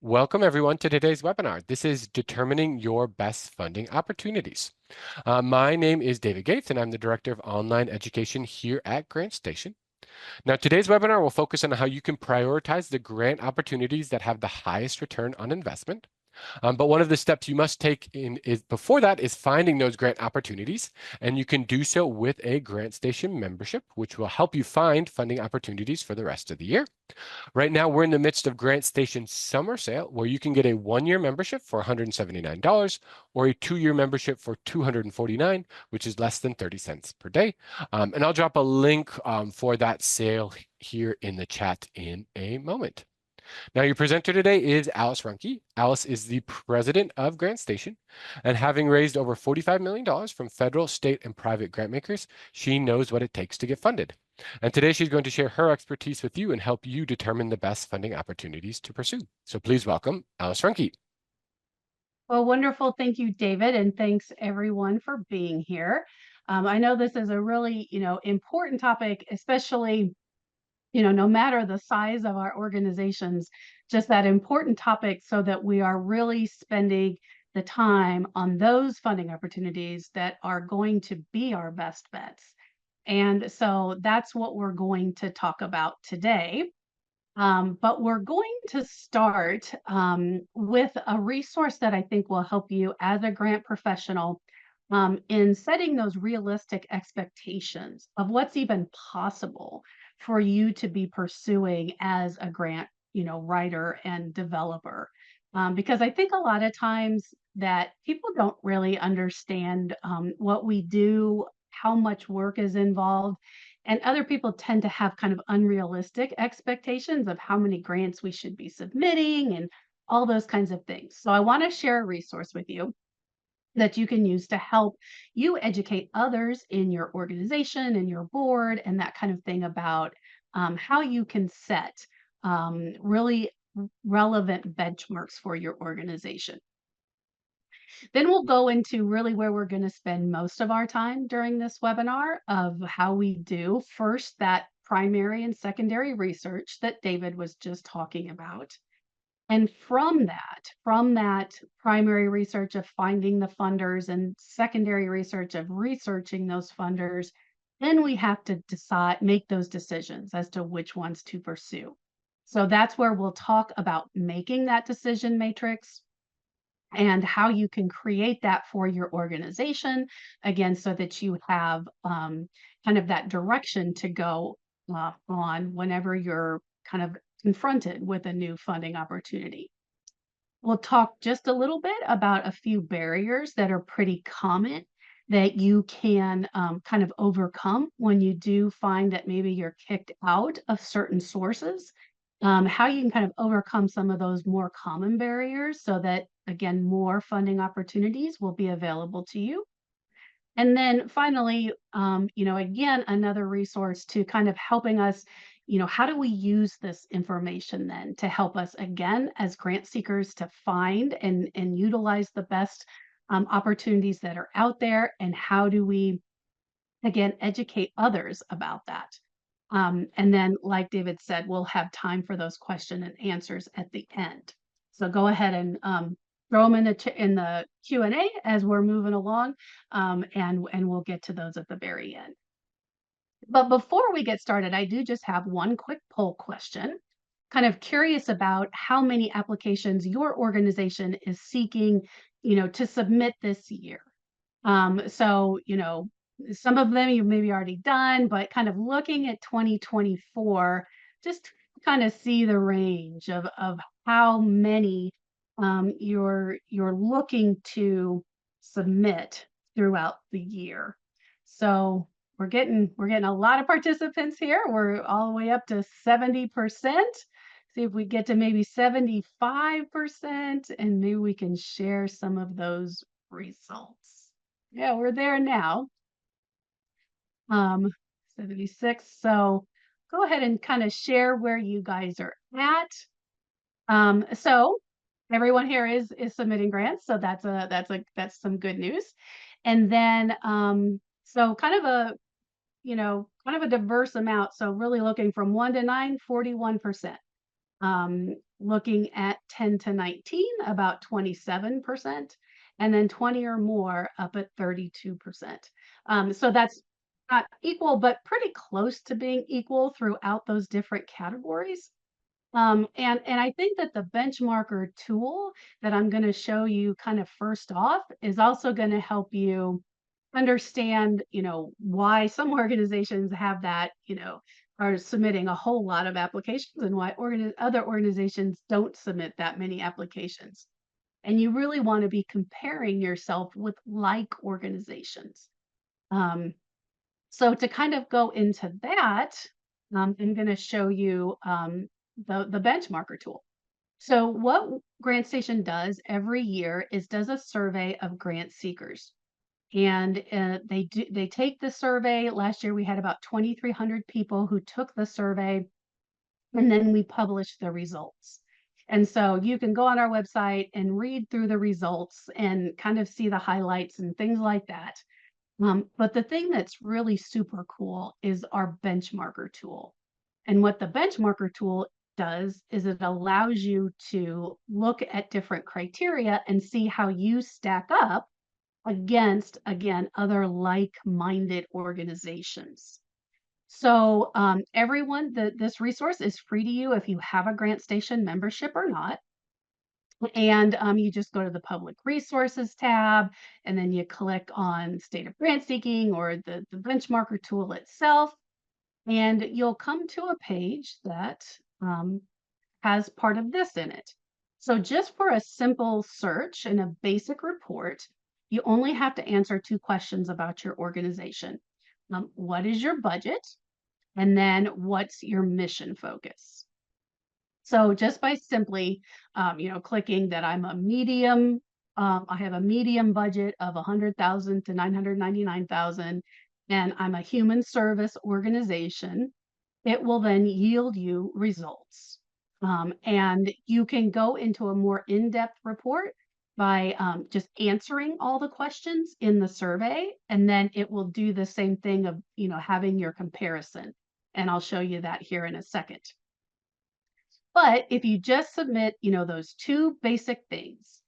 Welcome everyone to today's webinar. This is Determining Your Best Funding Opportunities. My name is David Gates and I'm the Director of Online Education here at GrantStation. Now today's webinar will focus on how you can prioritize the grant opportunities that have the highest return on investment. But one of the steps you must take before that is finding those grant opportunities, and you can do so with a GrantStation membership, which will help you find funding opportunities for the rest of the year. Right now, we're in the midst of GrantStation Summer Sale, where you can get a one-year membership for $179 or a two-year membership for $249, which is less than 30 cents per day. And I'll drop a link for that sale here in the chat in a moment. Now, your presenter today is Alice Ruhnke. Alice is the president of GrantStation, and having raised over $45 million from federal, state, and private grant makers, she knows what it takes to get funded. And today she's going to share her expertise with you and help you determine the best funding opportunities to pursue. So please welcome Alice Ruhnke. Well, wonderful. Thank you, David. And thanks everyone for being here. I know this is a really, important topic, especially, no matter the size of our organizations, just that important topic so that we are really spending the time on those funding opportunities that are going to be our best bets. And so that's what we're going to talk about today. But we're going to start with a resource that I think will help you as a grant professional in setting those realistic expectations of what's even possible for you to be pursuing as a grant, writer and developer. Because I think a lot of times that people don't really understand what we do, how much work is involved, and other people tend to have kind of unrealistic expectations of how many grants we should be submitting and all those kinds of things. So I want to share a resource with you that you can use to help you educate others in your organization and your board and that kind of thing about how you can set really relevant benchmarks for your organization. Then we'll go into really where we're going to spend most of our time during this webinar of how we do first that primary and secondary research that David was just talking about. And from that primary research of finding the funders and secondary research of researching those funders, then we have to make those decisions as to which ones to pursue. So that's where we'll talk about making that decision matrix and how you can create that for your organization, again, so that you have kind of that direction to go on whenever you're kind of confronted with a new funding opportunity. We'll talk just a little bit about a few barriers that are pretty common that you can kind of overcome when you do find that maybe you're kicked out of certain sources, how you can kind of overcome some of those more common barriers so that, again, more funding opportunities will be available to you. And then finally, again, another resource to kind of helping us, how do we use this information then to help us, again, as grant seekers to find and utilize the best opportunities that are out there? And how do we, again, educate others about that? And then, like David said, we'll have time for those question and answers at the end. So go ahead and throw them in the Q&A as we're moving along, and we'll get to those at the very end. But before we get started, I do just have one quick poll question. Kind of curious about how many applications your organization is seeking, to submit this year. So, some of them you've maybe already done, but kind of looking at 2024, just kind of see the range of how many you're looking to submit throughout the year. So we're getting a lot of participants here. We're all the way up to 70%. See if we get to maybe 75%, and maybe we can share some of those results. Yeah, we're there now. 76. So go ahead and kind of share where you guys are at. So everyone here is submitting grants, so that's some good news. And then so kind of a diverse amount. So really looking from 1 to 9, 41%. Looking at 10 to 19, about 27%, and then 20 or more up at 32%. So that's not equal, but pretty close to being equal throughout those different categories. And I think that the benchmarker tool that I'm going to show you kind of first off is also going to help you understand, why some organizations have that, are submitting a whole lot of applications and why other organizations don't submit that many applications. And you really want to be comparing yourself with like organizations. Um, so to kind of go into that, I'm going to show you the benchmarker tool. So what GrantStation does every year is does a survey of grant seekers. And they take the survey. Last year we had about 2,300 people who took the survey, and then we publish the results. And so you can go on our website and read through the results and kind of see the highlights and things like that. But the thing that's really super cool is our benchmarker tool. And what the benchmarker tool does is it allows you to look at different criteria and see how you stack up against, again, other like-minded organizations. So this resource is free to you if you have a GrantStation membership or not. And you just go to the public resources tab, and then you click on state of grant seeking or the benchmarker tool itself, and you'll come to a page that has part of this in it. So just for a simple search and a basic report, you only have to answer 2 questions about your organization. What is your budget? And then what's your mission focus? So just by simply, clicking that I'm a medium, I have a medium budget of 100,000 to 999,000, and I'm a human service organization, it will then yield you results. And you can go into a more in-depth report by just answering all the questions in the survey, and then it will do the same thing of, having your comparison. And I'll show you that here in a second. But if you just submit, those 2 basic things,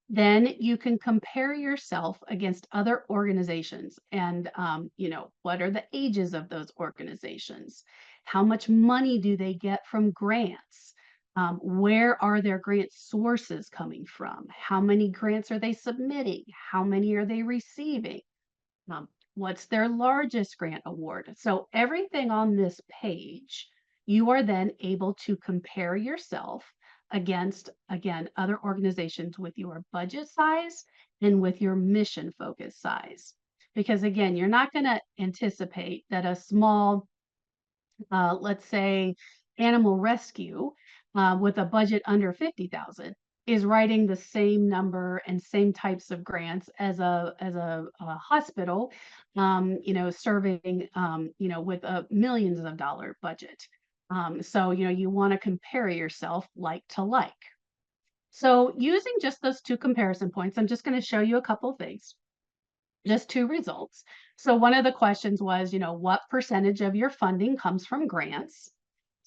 then you can compare yourself against other organizations and, what are the ages of those organizations? How much money do they get from grants? Where are their grant sources coming from? How many grants are they submitting? How many are they receiving? What's their largest grant award? So everything on this page, you are then able to compare yourself against, again, other organizations with your budget size and with your mission focus size. Because again, you're not going to anticipate that a small, let's say, animal rescue with a budget under 50,000 is writing the same number and same types of grants as a hospital, serving, with a millions of dollar budget. So you want to compare yourself like to like. So using just those 2 comparison points, I'm just going to show you a couple of things, just 2 results. So one of the questions was, what percentage of your funding comes from grants?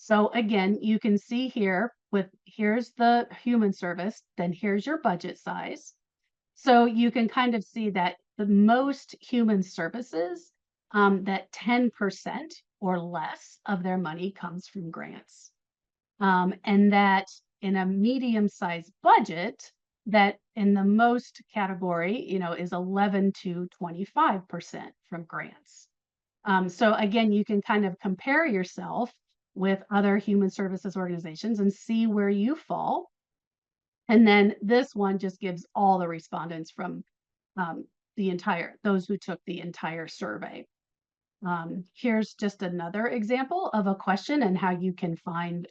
So again, you can see here here's the human service, then here's your budget size. So you can kind of see that the most human services, that 10% or less of their money comes from grants. And that in a medium-sized budget, that in the most category, is 11 to 25% from grants. So again, you can kind of compare yourself with other human services organizations and see where you fall. And then this one just gives all the respondents from those who took the entire survey. Here's just another example of a question and how you can find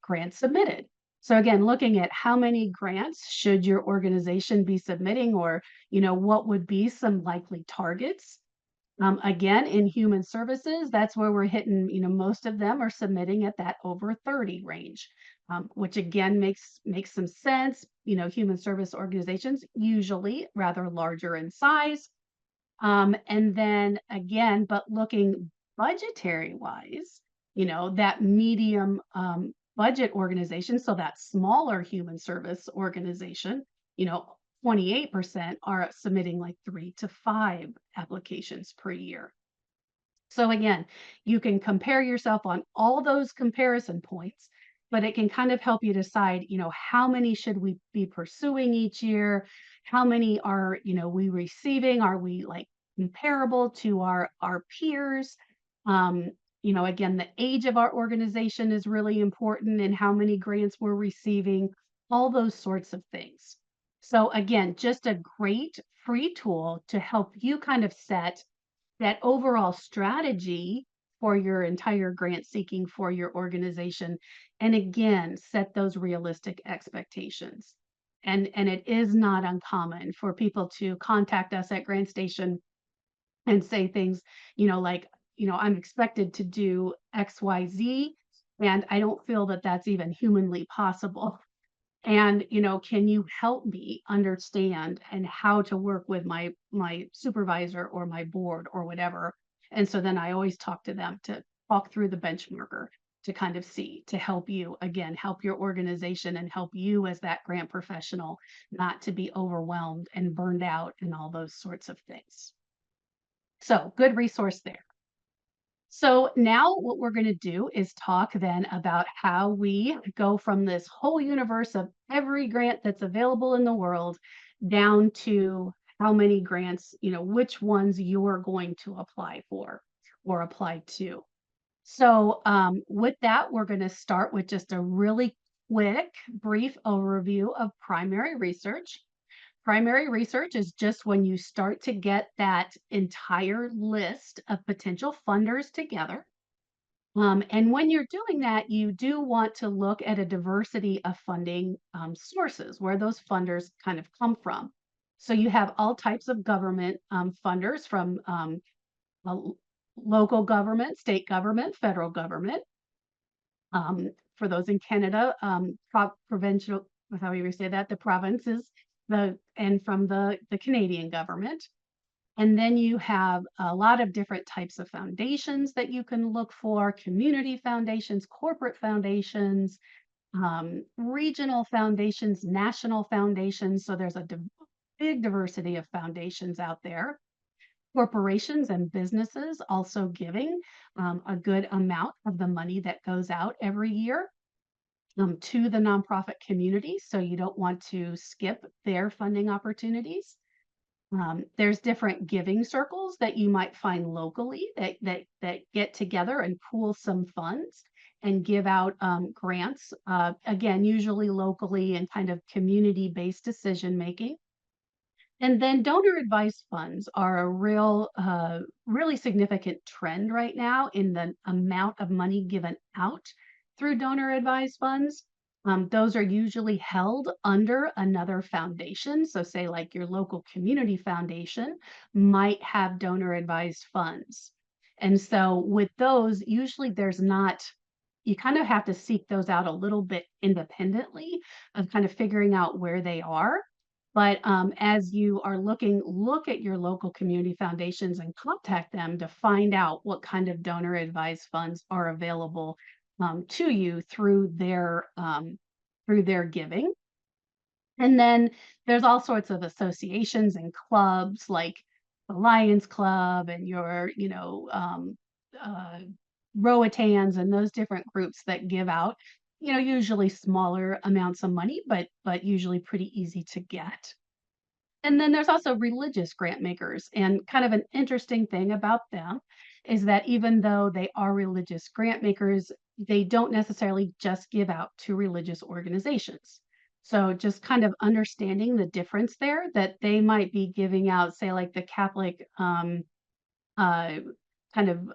grants submitted. So again, looking at how many grants should your organization be submitting, or what would be some likely targets. Again, in human services, that's where we're hitting, most of them are submitting at that over 30 range, which again makes some sense. Human service organizations usually rather larger in size. And then again, but looking budgetary wise, that medium budget organization, so that smaller human service organization, 28% are submitting like 3 to 5 applications per year. So again, you can compare yourself on all those comparison points, but it can kind of help you decide, how many should we be pursuing each year? How many are, we receiving? Are we like comparable to our peers? Um, again, the age of our organization is really important and how many grants we're receiving, all those sorts of things. So again, just a great free tool to help you kind of set that overall strategy for your entire grant seeking for your organization, and again set those realistic expectations. And it is not uncommon for people to contact us at GrantStation and say things, like, I'm expected to do XYZ, and I don't feel that that's even humanly possible. And, can you help me understand and how to work with my supervisor or my board or whatever? And so then I always talk to them to talk through the benchmarker to kind of see, to help you, again, help your organization and help you as that grant professional not to be overwhelmed and burned out and all those sorts of things. So good resource there. So now what we're going to do is talk then about how we go from this whole universe of every grant that's available in the world down to how many grants, which ones you're going to apply for or apply to. So with that, we're going to start with just a really quick, brief overview of primary research. Primary research is just when you start to get that entire list of potential funders together. And when you're doing that, you do want to look at a diversity of funding sources, where those funders kind of come from. So you have all types of government funders from local government, state government, federal government. For those in Canada, provincial, how do you say that? The provinces, and from the Canadian government. And then you have a lot of different types of foundations that you can look for, community foundations, corporate foundations, regional foundations, national foundations. So there's a big diversity of foundations out there. Corporations and businesses also giving a good amount of the money that goes out every year to the nonprofit community. So you don't want to skip their funding opportunities. There's different giving circles that you might find locally that get together and pool some funds and give out grants. Again, usually locally and kind of community-based decision making. And then donor advised funds are a really significant trend right now in the amount of money given out through donor advised funds. Those are usually held under another foundation. So, say like your local community foundation might have donor advised funds. And so, with those, usually there's not, you kind of have to seek those out a little bit independently of kind of figuring out where they are. But as you are look at your local community foundations and contact them to find out what kind of donor advised funds are available to you through their giving. And then there's all sorts of associations and clubs like the Lions Club and your, uh, Rowatans and those different groups that give out, usually smaller amounts of money, but usually pretty easy to get. And then there's also religious grant makers. And kind of an interesting thing about them is that even though they are religious grant makers, they don't necessarily just give out to religious organizations. So just kind of understanding the difference there, that they might be giving out, say, like the Catholic uh, kind of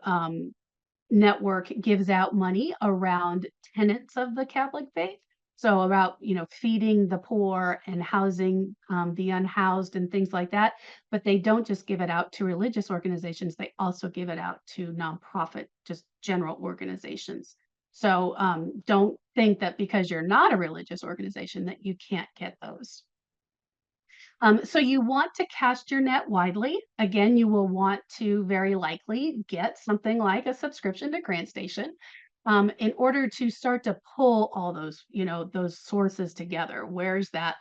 network gives out money around tenets of the Catholic faith. So about, feeding the poor and housing the unhoused and things like that. But they don't just give it out to religious organizations. They also give it out to nonprofit, just general organizations. So don't think that because you're not a religious organization that you can't get those. So you want to cast your net widely. Again, you will want to very likely get something like a subscription to GrantStation. in order to start to pull all those, those sources together. Where's that,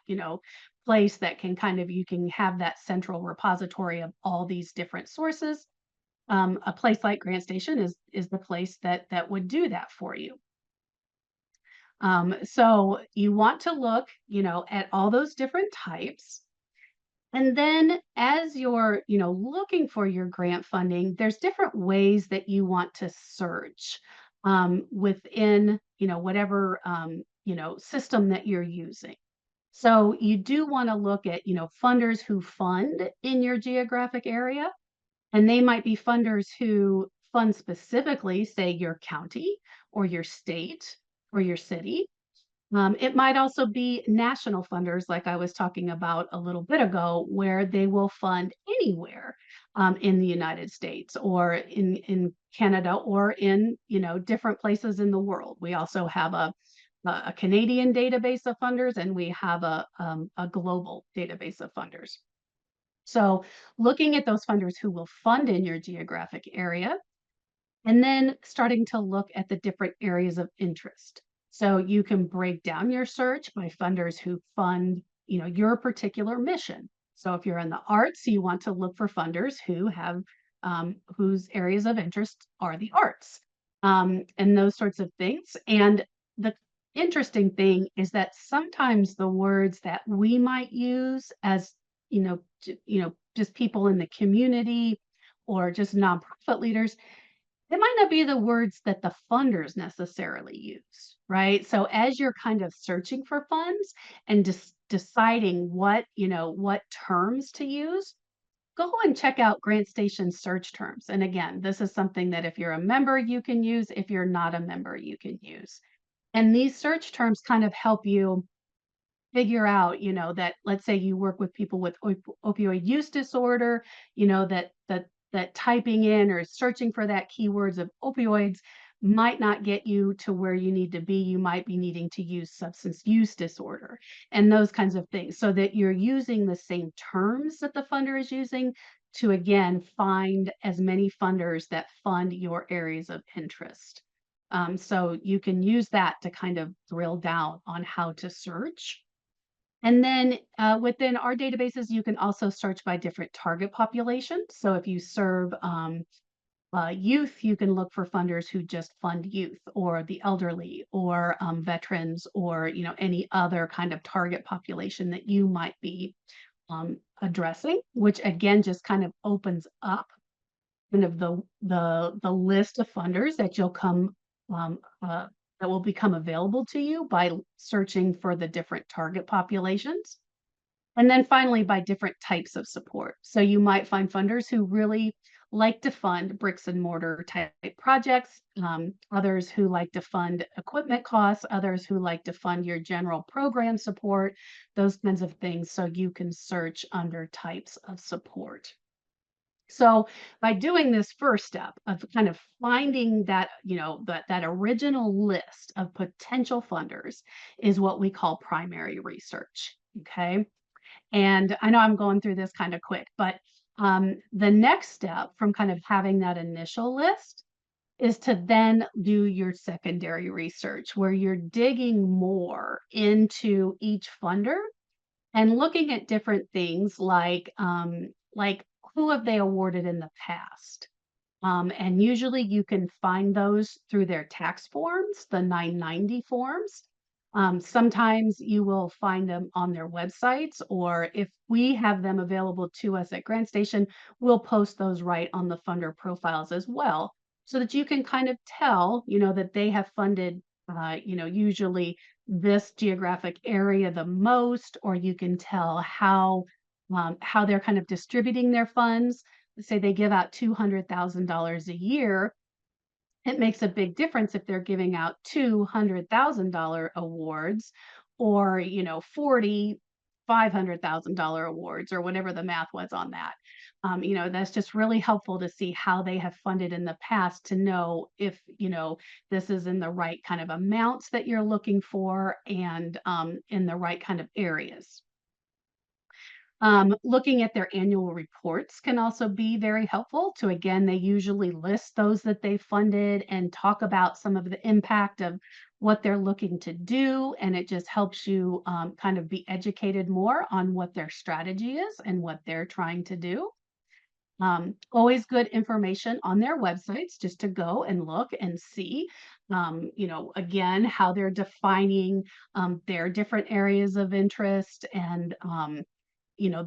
place that can kind of you can have that central repository of all these different sources. A place like GrantStation is the place that would do that for you. So you want to look, at all those different types. And then as you're, looking for your grant funding, there's different ways that you want to search within, whatever, system that you're using. So you do want to look at, funders who fund in your geographic area, and they might be funders who fund specifically, say, your county or your state or your city. It might also be national funders, like I was talking about a little bit ago, where they will fund anywhere in the United States or in Canada or in different places in the world. We also have a Canadian database of funders, and we have a global database of funders. So, looking at those funders who will fund in your geographic area, and then starting to look at the different areas of interest. So you can break down your search by funders who fund, your particular mission. So if you're in the arts, you want to look for funders who have whose areas of interest are the arts, and those sorts of things. And the interesting thing is that sometimes the words that we might use as just people in the community or just nonprofit leaders, it might not be the words that the funders necessarily use, right? So as you're kind of searching for funds and just deciding what terms to use, go and check out GrantStation search terms. And again, this is something that if you're a member, you can use. If you're not a member, you can use. And these search terms kind of help you figure out, that let's say you work with people with opioid use disorder, that typing in or searching for that keywords of opioids might not get you to where you need to be. You might be needing to use substance use disorder and those kinds of things, so that you're using the same terms that the funder is using to again find as many funders that fund your areas of interest. So you can use that to kind of drill down on how to search. And then within our databases, you can also search by different target populations. So if you serve youth, you can look for funders who just fund youth or the elderly or veterans or any other kind of target population that you might be addressing, which again just kind of opens up kind of the list of funders that you'll come um, uh, that will become available to you by searching for the different target populations. And then finally, by different types of support. So you might find funders who really like to fund bricks and mortar type projects, others who like to fund equipment costs, others who like to fund your general program support, those kinds of things. So you can search under types of support. So by doing this first step of kind of finding that, that original list of potential funders is what we call primary research. Okay. And I know I'm going through this kind of quick, but the next step from kind of having that initial list is to then do your secondary research where you're digging more into each funder and looking at different things like who have they awarded in the past? And usually you can find those through their tax forms, the 990 forms. Sometimes you will find them on their websites, or if we have them available to us at GrantStation, we'll post those right on the funder profiles as well, so that you can kind of tell, that they have funded, usually this geographic area the most, or you can tell how they're kind of distributing their funds. Say they give out $200,000 a year, it makes a big difference if they're giving out $200,000 awards or, 40 $500,000 awards or whatever the math was on that. That's just really helpful to see how they have funded in the past to know if, this is in the right kind of amounts that you're looking for and in the right kind of areas. Looking at their annual reports can also be very helpful to, again, they usually list those that they funded and talk about some of the impact of what they're looking to do. And it just helps you kind of be educated more on what their strategy is and what they're trying to do. Always good information on their websites just to go and look and see, again, how they're defining their different areas of interest and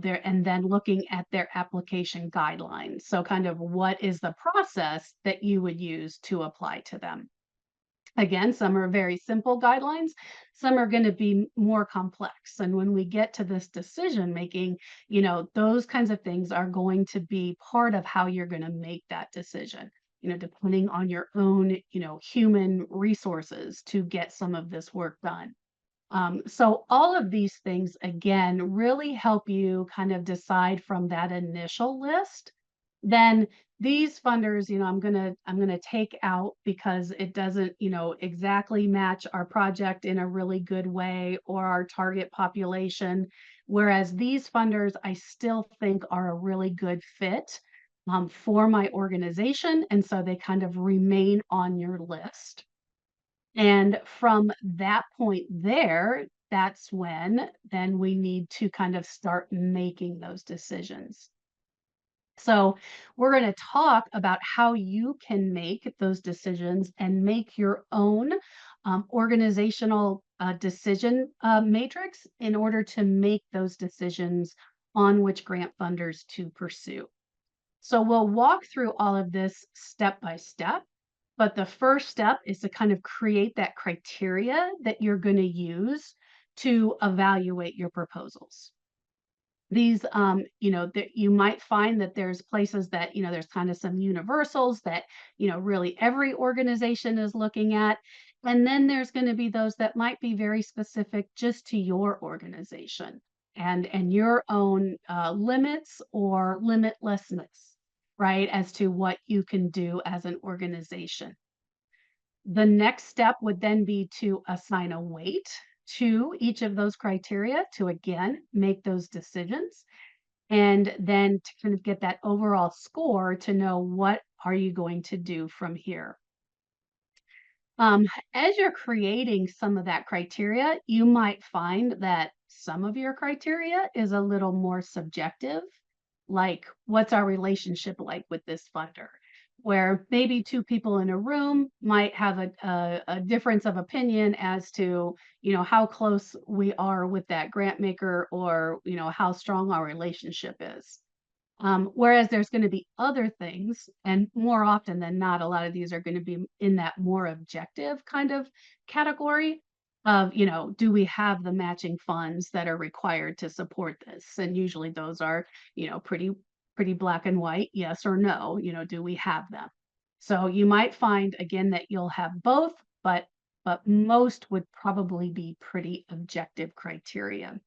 there and then looking at their application guidelines. So kind of what is the process that you would use to apply to them? Again, some are very simple guidelines, some are going to be more complex. And when we get to this decision making, those kinds of things are going to be part of how you're going to make that decision, depending on your own, human resources to get some of this work done. So all of these things again really help you kind of decide from that initial list. Then these funders, I'm gonna take out because it doesn't, exactly match our project in a really good way or our target population. Whereas these funders, I still think are a really good fit for my organization, and so they kind of remain on your list. And from that point there, that's when then we need to kind of start making those decisions. So, we're going to talk about how you can make those decisions and make your own organizational decision matrix in order to make those decisions on which grant funders to pursue. So, we'll walk through all of this step by step. But the first step is to kind of create that criteria that you're going to use to evaluate your proposals. These, that you might find that there's places that, there's kind of some universals that, really every organization is looking at. And then there's going to be those that might be very specific just to your organization and your own limits or limitlessness, right, as to what you can do as an organization. The next step would then be to assign a weight to each of those criteria to again make those decisions and then to kind of get that overall score to know what are you going to do from here. Um, as you're creating some of that criteria, you might find that some of your criteria is a little more subjective, like what's our relationship like with this funder? Where maybe two people in a room might have a difference of opinion as to, how close we are with that grant maker or, how strong our relationship is. Whereas there's going to be other things, and more often than not, a lot of these are going to be in that more objective kind of category of, do we have the matching funds that are required to support this? And usually those are, pretty black and white, yes or no, do we have them? So you might find again that you'll have both, but most would probably be pretty objective criteria.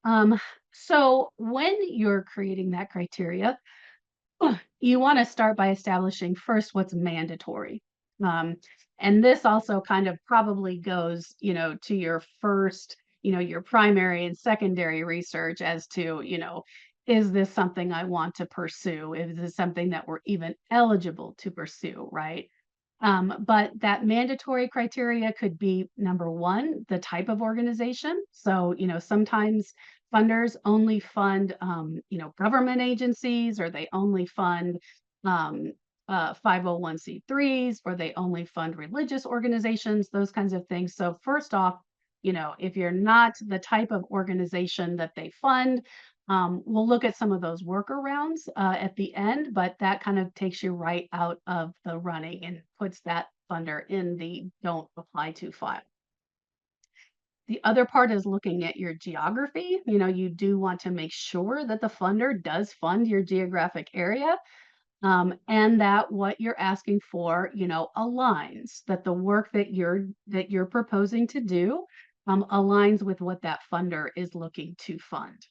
Um, so when you're creating that criteria, you want to start by establishing first what's mandatory. Um, and this also kind of probably goes, to your first, your primary and secondary research as to, is this something I want to pursue? Is this something that we're even eligible to pursue, right? But that mandatory criteria could be number one, the type of organization. So, sometimes funders only fund, government agencies, or they only fund 501c3s, or they only fund religious organizations, those kinds of things. So, first off, if you're not the type of organization that they fund, we'll look at some of those workarounds at the end, but that kind of takes you right out of the running and puts that funder in the don't apply to file. The other part is looking at your geography. You do want to make sure that the funder does fund your geographic area, and that what you're asking for, aligns, that the work that you're proposing to do aligns with what that funder is looking to fund.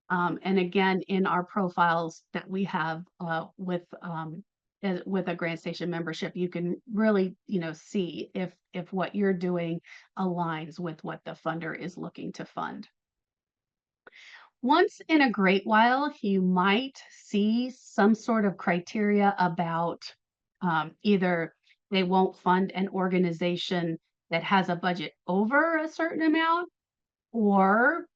And again, in our profiles that we have with a GrantStation membership, you can really, see if what you're doing aligns with what the funder is looking to fund. Once in a great while, you might see some sort of criteria about either they won't fund an organization that has a budget over a certain amount, or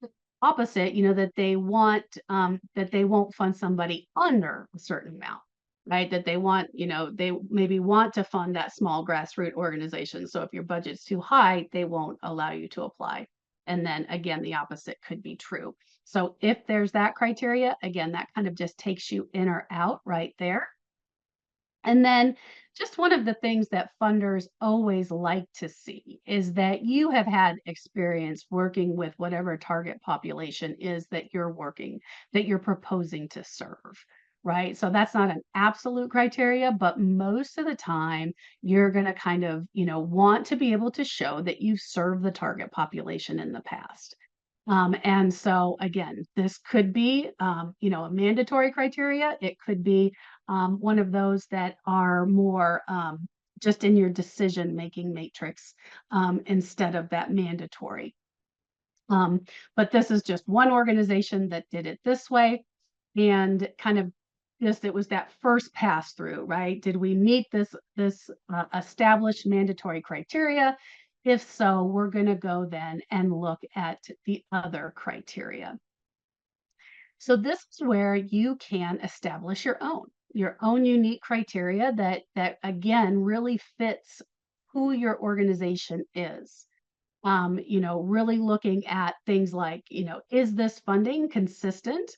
opposite, that they won't fund somebody under a certain amount, right? That they want, they maybe want to fund that small grassroots organization. So if your budget's too high, they won't allow you to apply. And then again, the opposite could be true. So if there's that criteria, again, that kind of just takes you in or out right there. And then just one of the things that funders always like to see is that you have had experience working with whatever target population is that you're proposing to serve, right? So that's not an absolute criteria, but most of the time you're going to kind of, want to be able to show that you've served the target population in the past. And so again, this could be, a mandatory criteria. It could be one of those that are more just in your decision-making matrix instead of that mandatory. Um, but this is just one organization that did it this way, and kind of just it was that first pass through, right? Did we meet this established mandatory criteria? If so, we're going to go then and look at the other criteria. So this is where you can establish your own unique criteria that again really fits who your organization is. Really looking at things like, is this funding consistent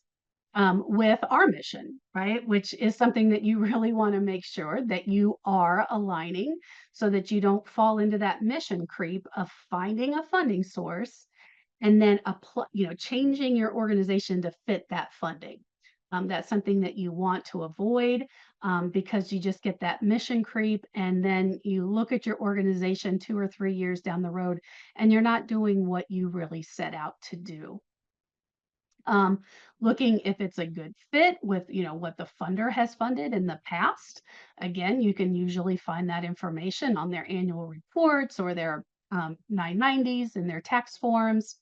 with our mission, right? Which is something that you really want to make sure that you are aligning so that you don't fall into that mission creep of finding a funding source and then apply, changing your organization to fit that funding. That's something that you want to avoid because you just get that mission creep, and then you look at your organization 2 or 3 years down the road, and you're not doing what you really set out to do. Um, Looking if it's a good fit with, what the funder has funded in the past. Again, you can usually find that information on their annual reports or their 990s and their tax forms.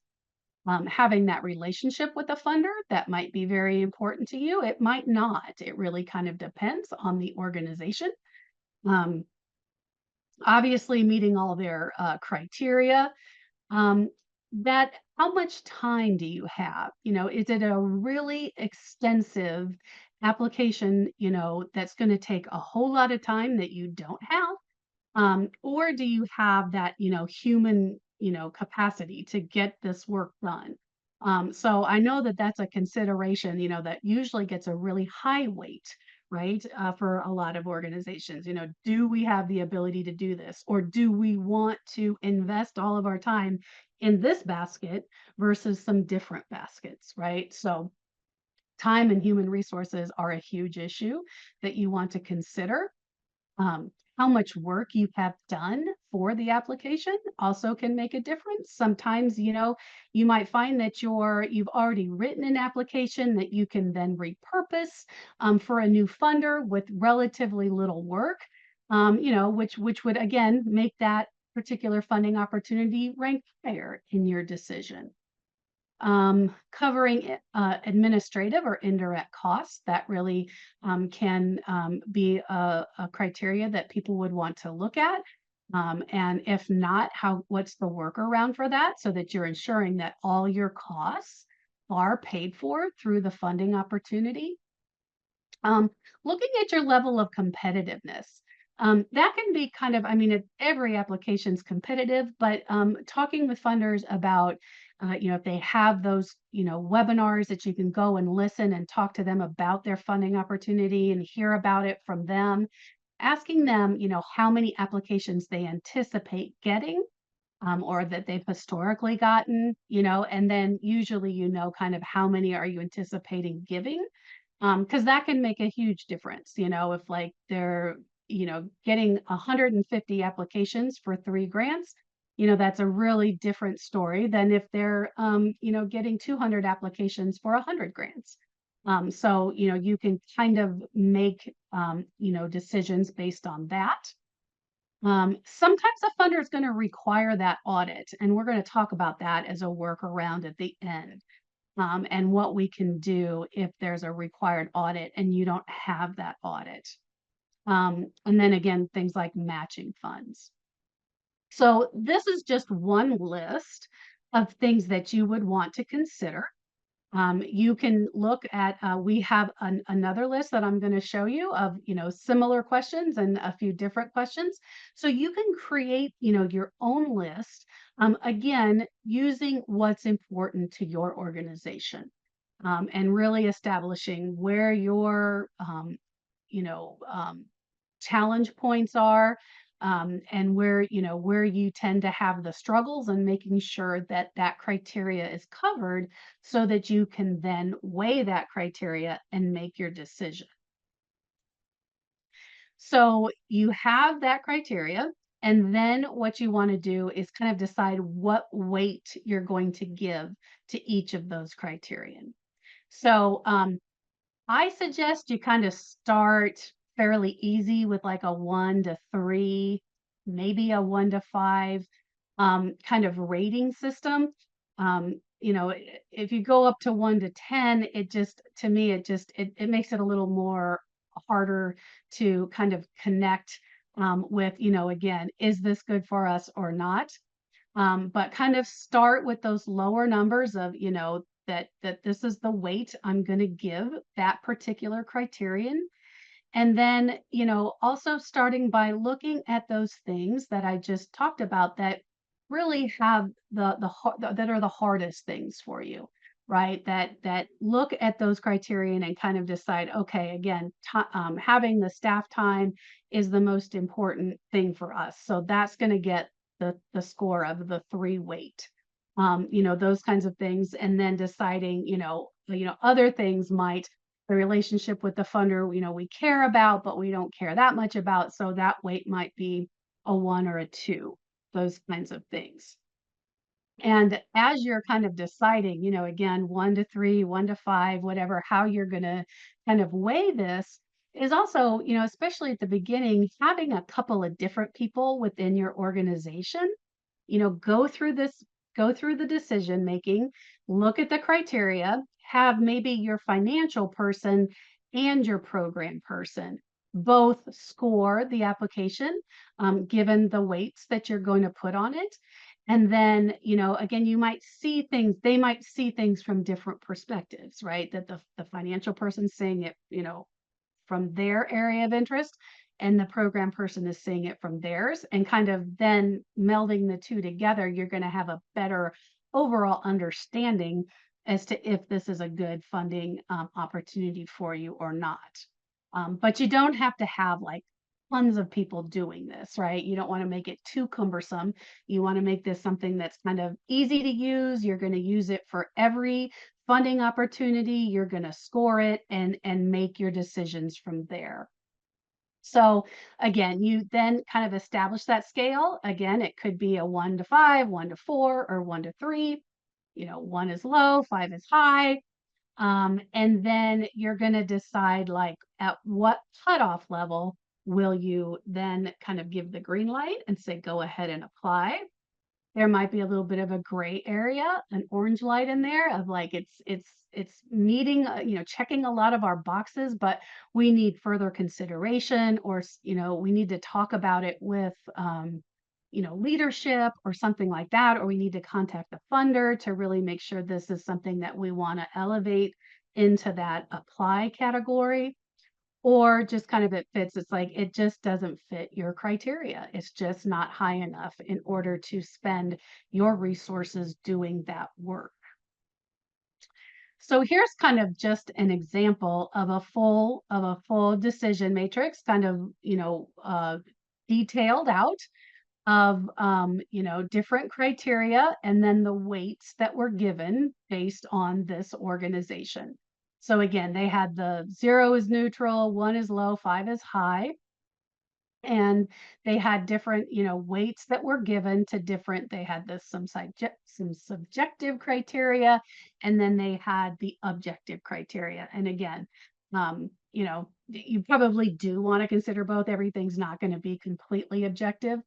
Having that relationship with the funder, that might be very important to you. It might not. It really kind of depends on the organization. Um, Obviously, meeting all their criteria. Um, that how much time do you have? Is it a really extensive application, that's going to take a whole lot of time that you don't have? Or do you have that, human, capacity to get this work done? So I know that that's a consideration, that usually gets a really high weight, right? For a lot of organizations, do we have the ability to do this? Or do we want to invest all of our time in this basket versus some different baskets, right? So time and human resources are a huge issue that you want to consider. um, how much work you have done for the application also can make a difference. Sometimes, you might find that you've already written an application that you can then repurpose for a new funder with relatively little work, which would again make that particular funding opportunity rank higher in your decision. Covering administrative or indirect costs, that really can be a criteria that people would want to look at. And if not, what's the workaround for that so that you're ensuring that all your costs are paid for through the funding opportunity? Um, Looking at your level of competitiveness. That can be kind of, I mean, every application is competitive, but talking with funders about, if they have those, webinars that you can go and listen and talk to them about their funding opportunity and hear about it from them, asking them, how many applications they anticipate getting, or that they've historically gotten, and then usually, kind of how many are you anticipating giving, because that can make a huge difference, if like they're, getting 150 applications for 3 grants, that's a really different story than if they're, getting 200 applications for 100 grants. So, you can kind of make, decisions based on that. Sometimes a funder is going to require that audit, and we're going to talk about that as a workaround at the end. and what we can do if there's a required audit and you don't have that audit. And then again, things like matching funds. So this is just one list of things that you would want to consider. You can look at, we have another list that I'm going to show you of, similar questions and a few different questions. So you can create, your own list, again, using what's important to your organization, and really establishing where your, you know, um, challenge points are, and where you tend to have the struggles, and making sure that that criteria is covered so that you can then weigh that criteria and make your decision. So you have that criteria, and then what you want to do is kind of decide what weight you're going to give to each of those criterion. So I suggest you kind of start fairly easy with like a 1 to 3, maybe a 1 to 5, kind of rating system. If you go up to 1 to 10, it just, to me, it makes it a little more harder to kind of connect, with, again, is this good for us or not? But kind of start with those lower numbers of, that this is the weight I'm going to give that particular criterion. And then, also starting by looking at those things that I just talked about that really have that are the hardest things for you, right? That look at those criterion and kind of decide, okay, again, having the staff time is the most important thing for us. So that's going to get the score of the 3 weight. Those kinds of things, and then deciding, other things might, the relationship with the funder, we care about, but we don't care that much about. So that weight might be a 1 or a 2, those kinds of things. And as you're kind of deciding, again, 1 to 3, 1 to 5, whatever, how you're going to kind of weigh this, is also, especially at the beginning, having a couple of different people within your organization, go through this, go through the decision making, look at the criteria, have maybe your financial person and your program person both score the application, given the weights that you're going to put on it. And then, again, you might see things, they might see things from different perspectives, right? That the financial person's seeing it, from their area of interest, and the program person is seeing it from theirs, and kind of then melding the two together, you're going to have a better overall understanding as to if this is a good funding, opportunity for you or not. But you don't have to have like tons of people doing this, right? You don't want to make it too cumbersome. You want to make this something that's kind of easy to use. You're going to use it for every funding opportunity. You're going to score it and make your decisions from there. So again, you then kind of establish that scale. Again, it could be a 1 to 5, 1 to 4, or 1 to 3. 1 is low, 5 is high. And then you're going to decide like at what cutoff level will you then kind of give the green light and say, go ahead and apply. There might be a little bit of a gray area, an orange light in there of like it's meeting, checking a lot of our boxes, but we need further consideration, or we need to talk about it with, leadership or something like that, or we need to contact the funder to really make sure this is something that we want to elevate into that apply category. Or just kind of it fits, it's like it just doesn't fit your criteria. It's just not high enough in order to spend your resources doing that work. So here's kind of just an example of a full decision matrix, kind of, detailed out of, different criteria, and then the weights that were given based on this organization. So again, they had the 0 is neutral, 1 is low, 5 is high. And they had different, weights that were given to different, they had some subjective criteria, and then they had the objective criteria. And again, you probably do want to consider both. Everything's not going to be completely objective.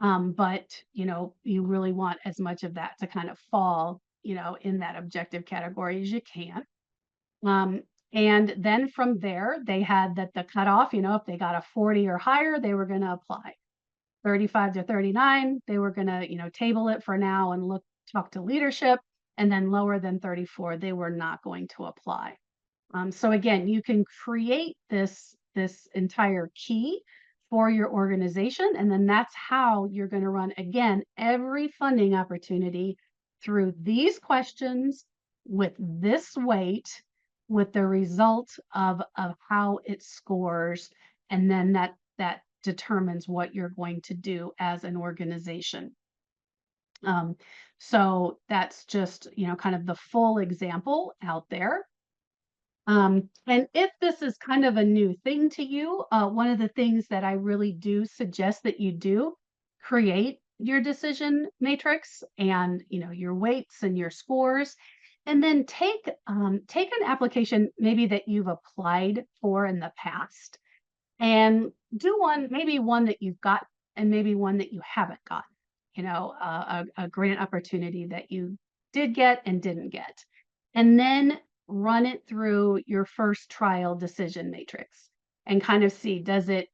But you really want as much of that to kind of fall in that objective category as you can. Um, and then from there, they had that the cutoff, if they got a 40 or higher, they were going to apply. 35 to 39, they were going to, table it for now and talk to leadership. And then lower than 34, they were not going to apply. So again, you can create this entire key for your organization, and then that's how you're going to run again every funding opportunity through these questions with this weight, with the result of how it scores, and then that determines what you're going to do as an organization. So that's just kind of the full example out there. And if this is kind of a new thing to you, one of the things that I really do suggest that you do, create your decision matrix and your weights and your scores, and then take an application maybe that you've applied for in the past, and do one, maybe one that you've got, and maybe one that you haven't got. A grant opportunity that you did get and didn't get, and then run it through your first trial decision matrix and kind of see, does it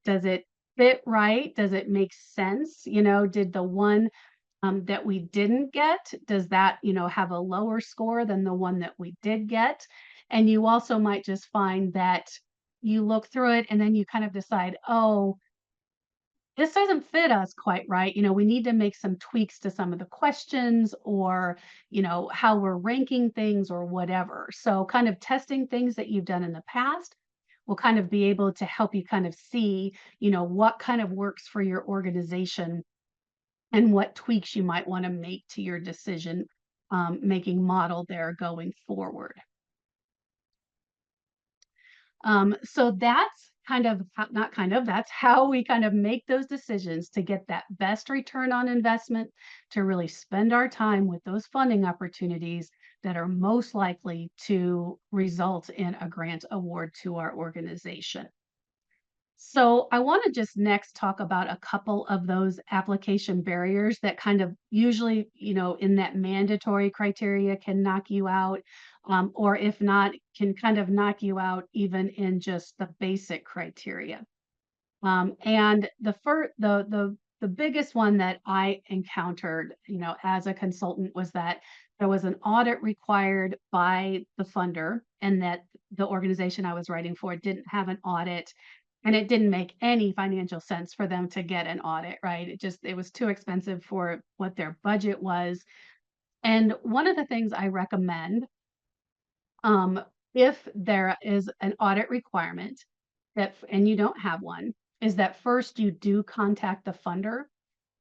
fit right? Does it make sense? Did the one that we didn't get, does that have a lower score than the one that we did get? And you also might just find that you look through it and then you kind of decide, oh, this doesn't fit us quite right. We need to make some tweaks to some of the questions, or, how we're ranking things or whatever. So kind of testing things that you've done in the past will kind of be able to help you kind of see, what kind of works for your organization and what tweaks you might want to make to your decision making model there going forward. So that's that's how we kind of make those decisions to get that best return on investment, to really spend our time with those funding opportunities that are most likely to result in a grant award to our organization. So I want to just next talk about a couple of those application barriers that kind of usually, in that mandatory criteria can knock you out, or if not, can kind of knock you out even in just the basic criteria. And the biggest one that I encountered, as a consultant, was that there was an audit required by the funder, and that the organization I was writing for didn't have an audit, and it didn't make any financial sense for them to get an audit, right? It was too expensive for what their budget was. And one of the things I recommend, um, if there is an audit requirement and you don't have one, is that first you do contact the funder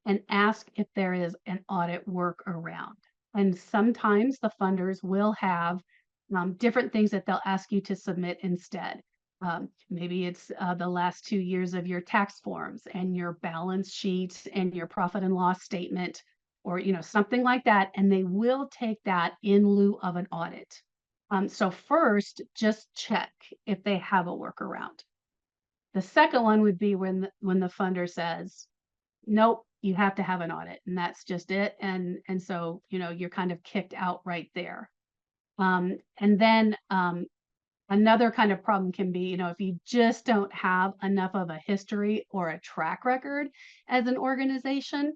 and ask if there is an audit workaround. And sometimes the funders will have different things that they'll ask you to submit instead. Maybe it's the last 2 years of your tax forms and your balance sheet and your profit and loss statement, or something like that, and they will take that in lieu of an audit. So first, just check if they have a workaround. The second one would be when the funder says, nope, you have to have an audit, and that's just it. And so, you're kind of kicked out right there. And then another kind of problem can be, if you just don't have enough of a history or a track record as an organization,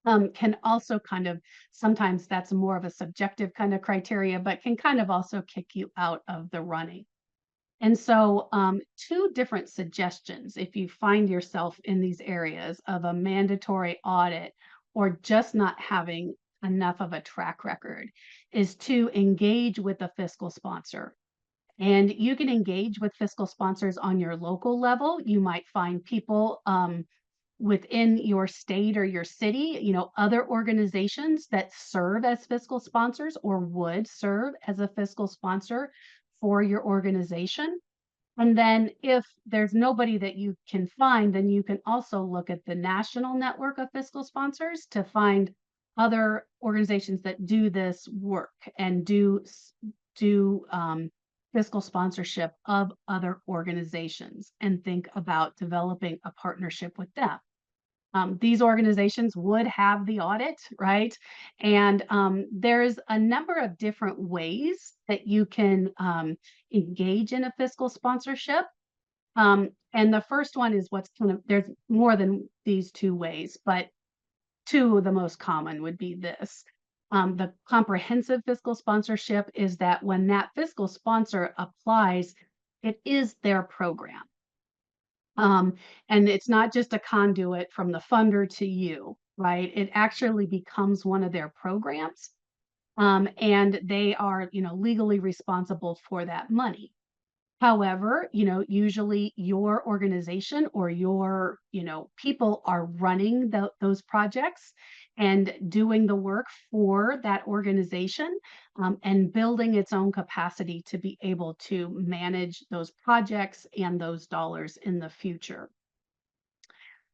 can also kind of, sometimes that's more of a subjective kind of criteria, but can kind of also kick you out of the running. And so, two different suggestions if you find yourself in these areas of a mandatory audit or just not having enough of a track record, is to engage with a fiscal sponsor. And you can engage with fiscal sponsors on your local level. You might find people within your state or your city, other organizations that serve as fiscal sponsors or would serve as a fiscal sponsor for your organization. And then if there's nobody that you can find, then you can also look at the national network of fiscal sponsors to find other organizations that do this work and do fiscal sponsorship of other organizations, and think about developing a partnership with them. These organizations would have the audit, right? And there's a number of different ways that you can engage in a fiscal sponsorship. And the first one is what's kind of, there's more than these two ways, but two of the most common would be this. The comprehensive fiscal sponsorship is that when that fiscal sponsor applies, it is their program. Um, and it's not just a conduit from the funder to you, right? It actually becomes one of their programs. And they are, legally responsible for that money. However, usually your organization or your, people are running those projects and doing the work for that organization, and building its own capacity to be able to manage those projects and those dollars in the future.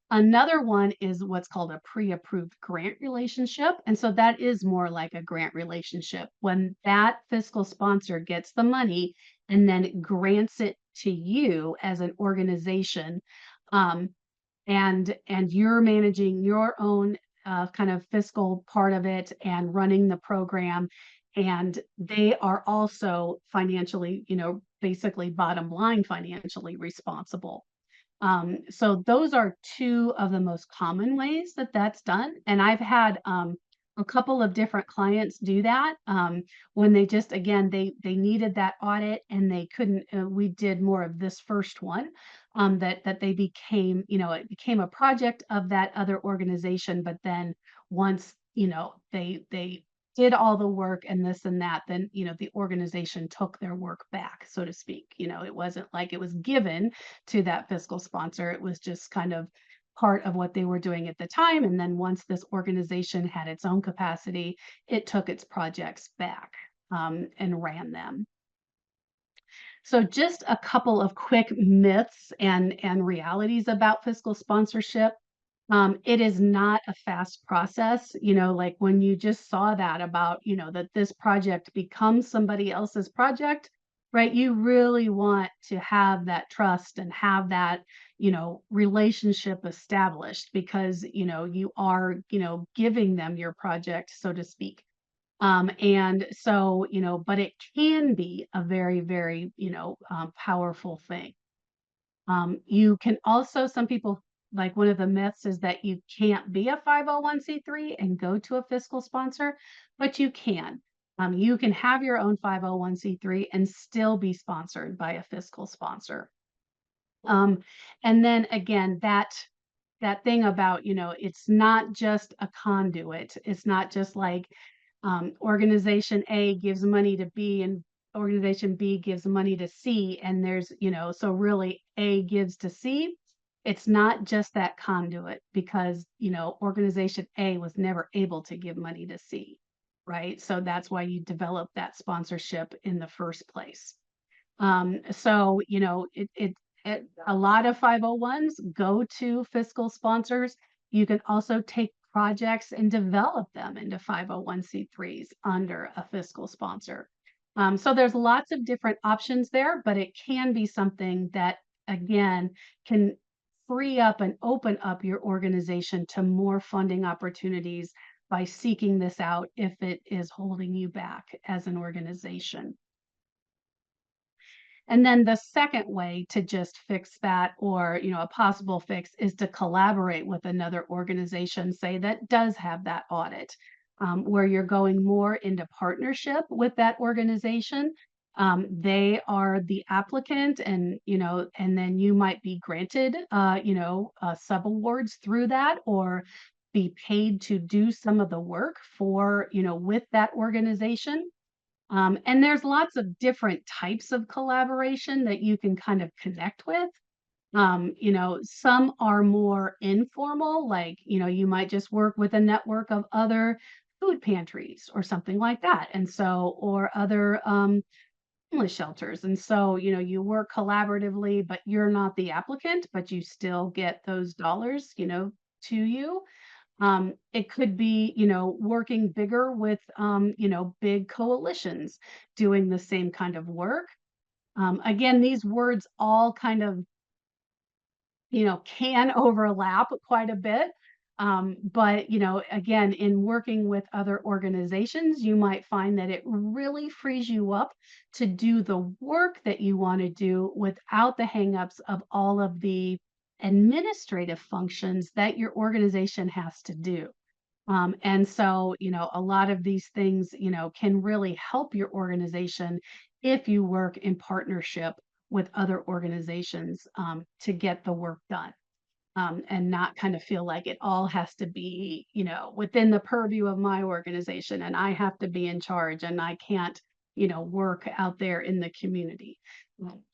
Another one is what's called a pre-approved grant relationship. And so that is more like a grant relationship when that fiscal sponsor gets the money and then it grants it to you as an organization. Um, and you're managing your own kind of fiscal part of it and running the program. And they are also financially, basically bottom line financially responsible. So those are two of the most common ways that that's done. And I've had a couple of different clients do that when they just, again, they needed that audit and they couldn't. We did more of this first one, that they became, it became a project of that other organization. But then once, they did all the work and this and that, then, the organization took their work back, so to speak. It wasn't like it was given to that fiscal sponsor. It was just kind of part of what they were doing at the time. And then once this organization had its own capacity, it took its projects back, and ran them. So just a couple of quick myths and realities about fiscal sponsorship. It is not a fast process, like when you just saw that about, that this project becomes somebody else's project, right? You really want to have that trust and have that, relationship established because, you are, giving them your project, so to speak. And so, but it can be a very, very, powerful thing. You can also, some people, like one of the myths is that you can't be a 501(c)(3) and go to a fiscal sponsor, but you can. You can have your own 501(c)(3) and still be sponsored by a fiscal sponsor. And then again, that thing about, it's not just a conduit. It's not just like organization A gives money to B and organization B gives money to C. And there's, so really A gives to C. It's not just that conduit because, organization A was never able to give money to C, right? So that's why you develop that sponsorship in the first place. So, a lot of 501s go to fiscal sponsors. You can also take projects and develop them into 501(c)(3)s under a fiscal sponsor. So there's lots of different options there, but it can be something that, again, can free up and open up your organization to more funding opportunities by seeking this out if it is holding you back as an organization. And then the second way to just fix that or, a possible fix is to collaborate with another organization, say that does have that audit, where you're going more into partnership with that organization. They are the applicant and then you might be granted, subawards through that or be paid to do some of the work for, with that organization. And there's lots of different types of collaboration that you can kind of connect with. Some are more informal, like, you might just work with a network of other food pantries or something like that. And so, or other homeless shelters. And so, you work collaboratively, but you're not the applicant, but you still get those dollars, to you. It could be, working bigger with, big coalitions doing the same kind of work. Again, these words all kind of, can overlap quite a bit. But, again, in working with other organizations, you might find that it really frees you up to do the work that you want to do without the hangups of all of the administrative functions that your organization has to do. And so, a lot of these things, can really help your organization if you work in partnership with other organizations to get the work done, and not kind of feel like it all has to be, within the purview of my organization and I have to be in charge and I can't, work out there in the community.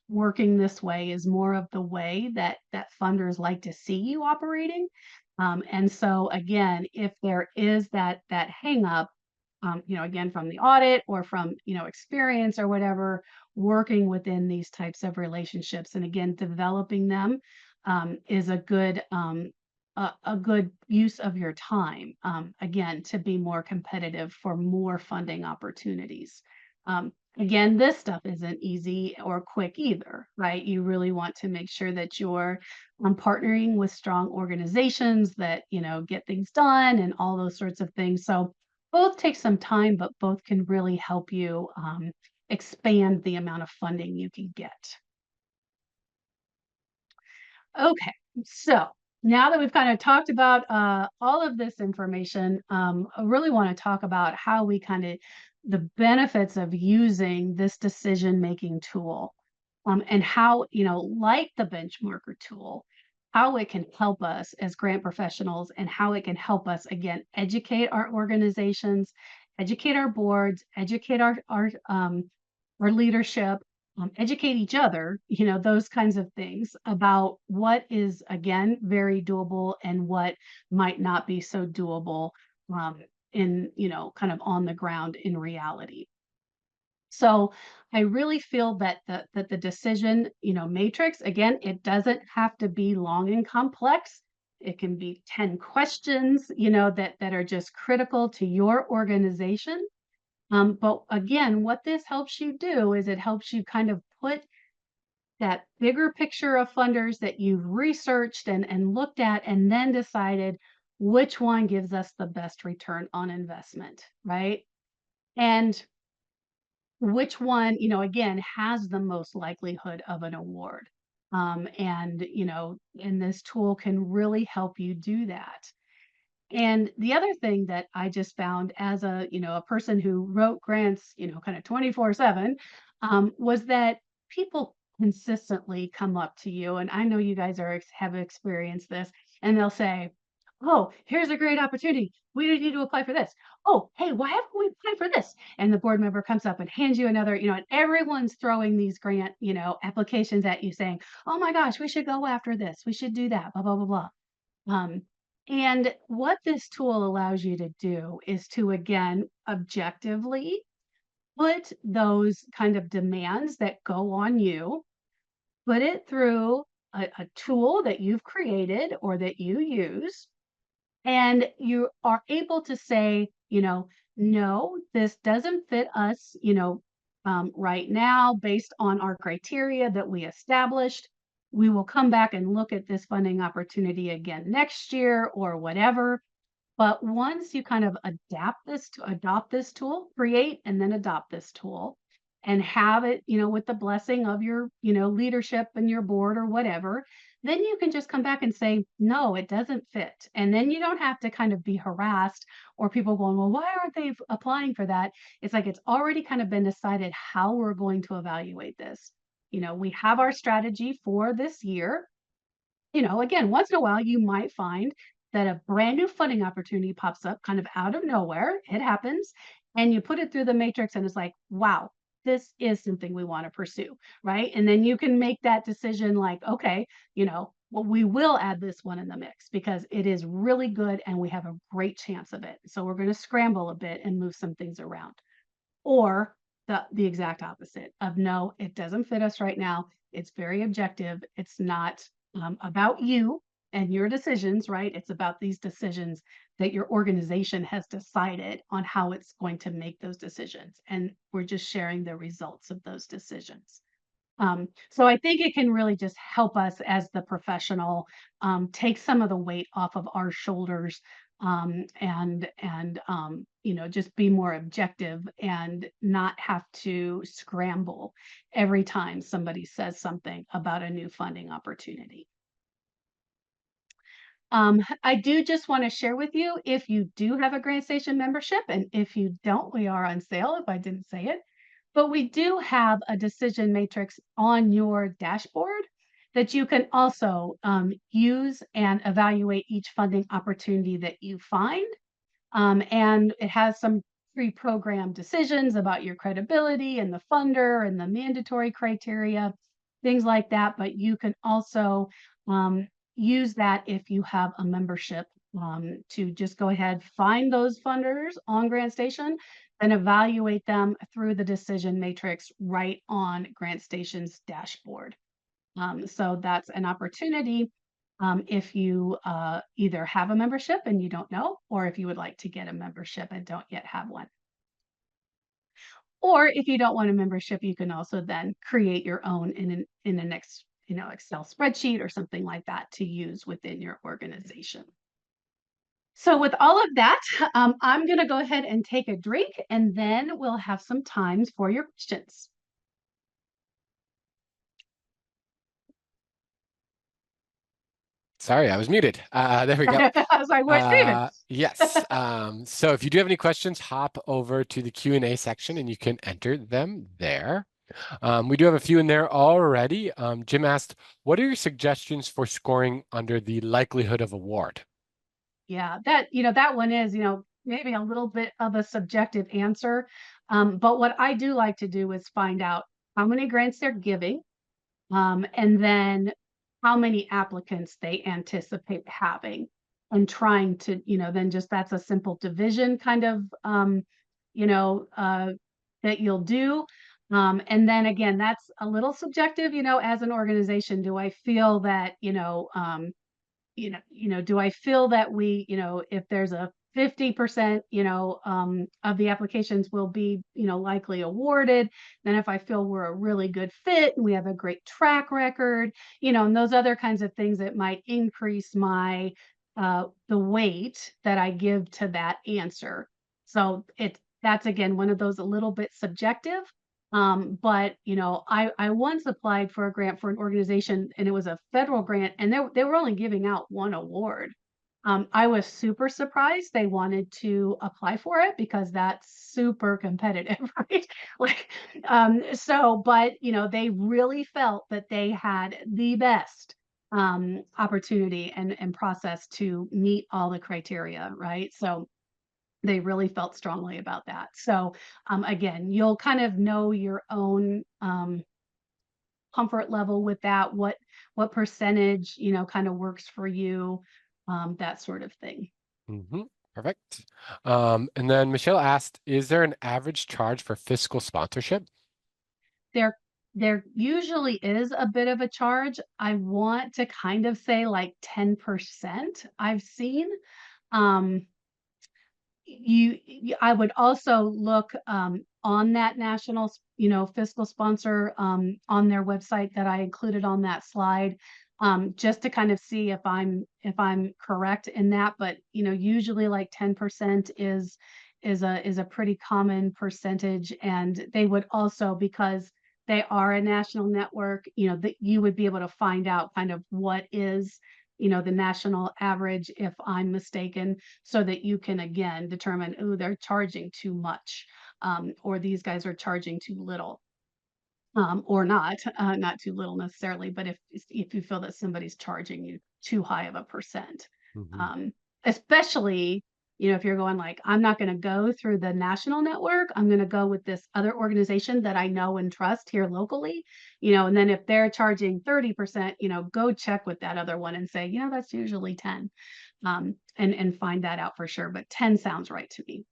Working this way is more of the way that funders like to see you operating. And so again, if there is that hang up, again from the audit or from experience or whatever, working within these types of relationships and again developing them is a good use of your time, again, to be more competitive for more funding opportunities. Again, this stuff isn't easy or quick either, right? You really want to make sure that you're partnering with strong organizations that, get things done and all those sorts of things. So both take some time, but both can really help you expand the amount of funding you can get. Okay, so now that we've kind of talked about all of this information, I really want to talk about how we kind of the benefits of using this decision-making tool, and how, like the benchmarker tool, how it can help us as grant professionals and how it can help us, again, educate our organizations, educate our boards, educate our leadership, educate each other, those kinds of things about what is, again, very doable and what might not be so doable um, in, kind of on the ground in reality. So I really feel that the decision, matrix, again, it doesn't have to be long and complex. It can be 10 questions, that are just critical to your organization, but again, what this helps you do is it helps you kind of put that bigger picture of funders that you've researched and looked at and then decided which one gives us the best return on investment, right? And which one, again, has the most likelihood of an award. And this tool can really help you do that. And the other thing that I just found as a person who wrote grants, kind of 24/7, was that people consistently come up to you, and I know you guys have experienced this, and they'll say, "Oh, here's a great opportunity. We need to apply for this. Oh, hey, why haven't we applied for this?" And the board member comes up and hands you another, and everyone's throwing these grant, applications at you saying, "Oh my gosh, we should go after this. We should do that, blah, blah, blah, blah." Um, and what this tool allows you to do is to, again, objectively put those kind of demands that go on you, put it through a tool that you've created or that you use, and you are able to say, no, this doesn't fit us, right now based on our criteria that we established. We will come back and look at this funding opportunity again next year or whatever. But once you kind of adopt this tool, create and then adopt this tool and have it, with the blessing of your, leadership and your board or whatever, then you can just come back and say, no, it doesn't fit. And then you don't have to kind of be harassed or people going, well, why aren't they applying for that? It's like it's already kind of been decided how we're going to evaluate this. We have our strategy for this year. Again, once in a while, you might find that a brand new funding opportunity pops up kind of out of nowhere. It happens. And you put it through the matrix and it's like, wow, this is something we want to pursue. Right. And then you can make that decision like, okay, well, we will add this one in the mix because it is really good and we have a great chance of it. So we're going to scramble a bit and move some things around. Or the exact opposite of no, it doesn't fit us right now. It's very objective. It's not about you and your decisions, right? It's about these decisions that your organization has decided on how it's going to make those decisions. And we're just sharing the results of those decisions. So I think it can really just help us as the professional take some of the weight off of our shoulders, and just be more objective and not have to scramble every time somebody says something about a new funding opportunity. I do just want to share with you, if you do have a GrantStation membership, and if you don't, we are on sale if I didn't say it. But we do have a decision matrix on your dashboard that you can also use and evaluate each funding opportunity that you find. And it has some pre-programmed decisions about your credibility and the funder and the mandatory criteria, things like that. But you can also um, use that if you have a membership, to just go ahead, find those funders on GrantStation, and evaluate them through the decision matrix right on GrantStation's dashboard. So that's an opportunity, if you either have a membership and you don't know, or if you would like to get a membership and don't yet have one. Or if you don't want a membership, you can also then create your own in an Excel spreadsheet or something like that to use within your organization. So with all of that, I'm going to go ahead and take a drink, and then we'll have some times for your questions. Sorry, I was muted. There we go. I was like, where's David? Yes. So if you do have any questions, hop over to the Q&A section and you can enter them there. We do have a few in there already. Jim asked, what are your suggestions for scoring under the likelihood of award? Yeah, that one is, maybe a little bit of a subjective answer. But what I do like to do is find out how many grants they're giving, and then how many applicants they anticipate having, and trying to, then just that's a simple division kind of, you know, uh, that you'll do. And then again, that's a little subjective, as an organization. Do I feel that, do I feel that we, if there's a 50%, of the applications will be, likely awarded, then if I feel we're a really good fit and we have a great track record, and those other kinds of things that might increase my the weight that I give to that answer. So that's again one of those a little bit subjective. But I once applied for a grant for an organization, and it was a federal grant, and they were only giving out one award. I was super surprised they wanted to apply for it because that's super competitive, right? Like, but they really felt that they had the best opportunity and process to meet all the criteria, right? So they really felt strongly about that. So again, you'll kind of know your own comfort level with that, what percentage, kind of works for you, that sort of thing. Perfect. And then Michelle asked, is there an average charge for fiscal sponsorship? There there usually is a bit of a charge. I want to kind of say like 10% I've seen. Um, I would also look on that national, fiscal sponsor, on their website that I included on that slide, just to kind of see if I'm correct in that. But usually like 10% is a pretty common percentage, and they would also, because they are a national network, that you would be able to find out kind of what is, the national average, if I'm mistaken, so that you can again determine, oh, they're charging too much, or these guys are charging too little, or not too little necessarily, but if you feel that somebody's charging you too high of a percent, Mhm. um, especially, if you're going like, I'm not going to go through the national network, I'm going to go with this other organization that I know and trust here locally, and then if they're charging 30%, go check with that other one and say, that's usually 10, and find that out for sure. But 10 sounds right to me.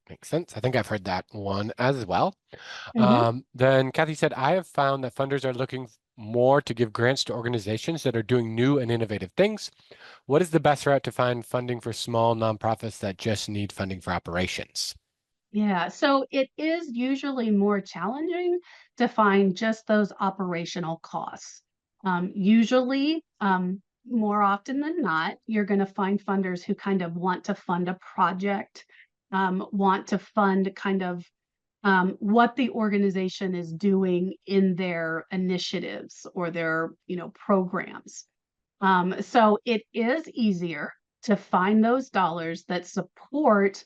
Makes sense. I think I've heard that one as well. Mhm. Then Kathy said, I have found that funders are looking more to give grants to organizations that are doing new and innovative things. What is the best route to find funding for small nonprofits that just need funding for operations? Yeah, so it is usually more challenging to find just those operational costs. Usually, more often than not, you're going to find funders who kind of want to fund a project, want to fund kind of what the organization is doing in their initiatives or their, programs. So it is easier to find those dollars that support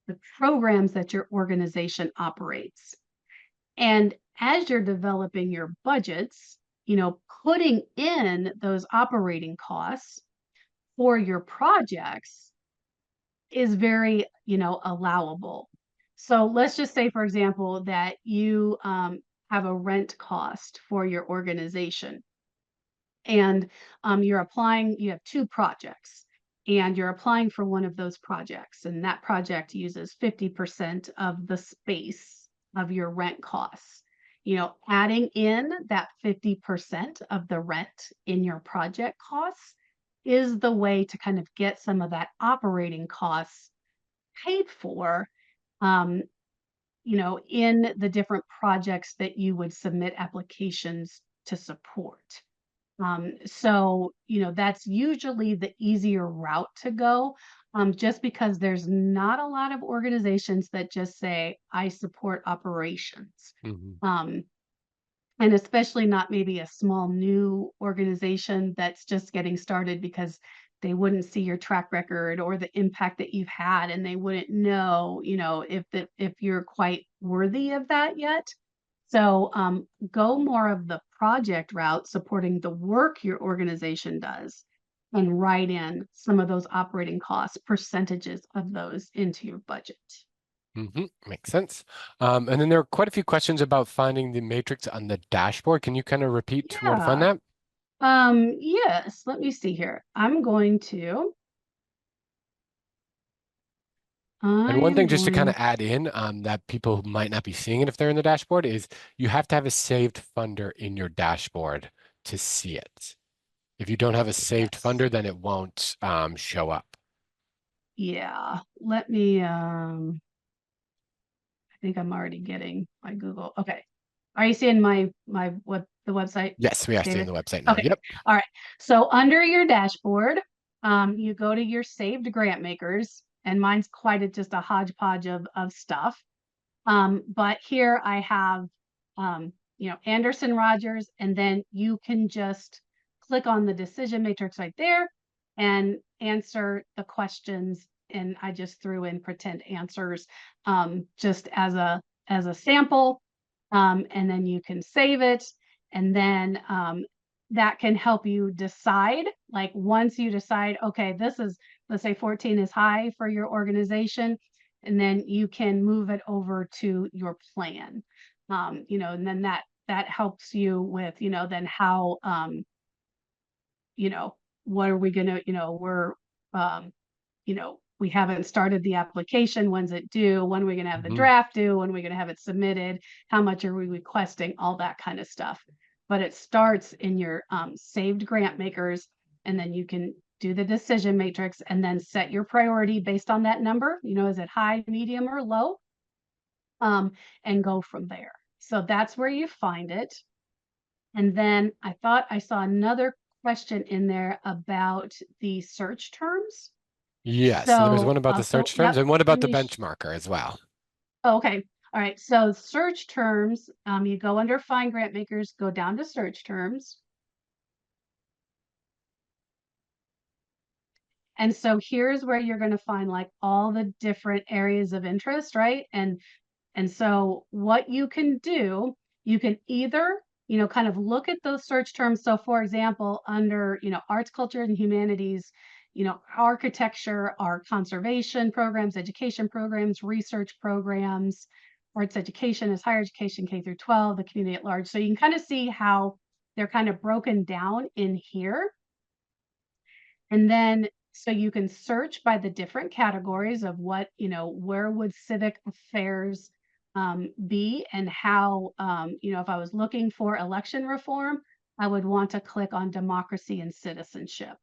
the programs that your organization operates. And as you're developing your budgets, putting in those operating costs for your projects is very, allowable. So let's just say, for example, that you have a rent cost for your organization and you're applying, you have two projects, and you're applying for one of those projects, and that project uses 50% of the space of your rent costs. Adding in that 50% of the rent in your project costs is the way to kind of get some of that operating costs paid for, um, in the different projects that you would submit applications to support. So, that's usually the easier route to go, just because there's not a lot of organizations that just say, I support operations. Mhm. Um, and especially not maybe a small new organization that's just getting started because they wouldn't see your track record or the impact that you've had and they wouldn't know, if you're quite worthy of that yet. So go more of the project route, supporting the work your organization does, and write in some of those operating costs, percentages of those into your budget. Makes sense. And then there are quite a few questions about finding the matrix on the dashboard. Can you kind of repeat where to find Yeah. that? Yes, let me see here. And one I'm thing just to kind of going, add in that people might not be seeing it if they're in the dashboard is you have to have a saved funder in your dashboard to see it. If you don't have a saved yes. funder, then it won't show up. Yeah. Let me, I think I'm already getting my Google. Okay. Are you seeing what the website, Yes, we are seeing David? the website now. Okay. Yep. All right. So under your dashboard, you go to your saved grant makers, and mine's quite just a hodgepodge of stuff. But here I have, Anderson Rogers, and then you can just click on the decision matrix right there and answer the questions. And I just threw in pretend answers, just as a sample. And then you can save it. And then that can help you decide, like once you decide, okay, let's say 14 is high for your organization, and then you can move it over to your plan. And then that helps you with, then how, you know, what are we gonna, we haven't started the application. When's it due? When are we gonna have the Mhm. draft due? When are we gonna have it submitted? How much are we requesting? All that kind of stuff. But it starts in your saved grant makers, and then you can do the decision matrix and then set your priority based on that number. Is it high, medium, or low? And go from there. So that's where you find it. And then I thought I saw another question in there about the search terms. Yes, there's one So about the so search terms yep, and one let about the me benchmarker as well. oh, okay. All right. So search terms, you go under find grant makers, go down to search terms. And so here's where you're going to find like all the different areas of interest, right? And so what you can do, you can either, kind of look at those search terms. So for example, under, arts, culture, and humanities, architecture are conservation programs, education programs, research programs. Arts education is higher education, K through 12, the community at large. So you can kind of see how they're kind of broken down in here. And then so you can search by the different categories of what, where would civic affairs be, and how, if I was looking for election reform, I would want to click on democracy and citizenship.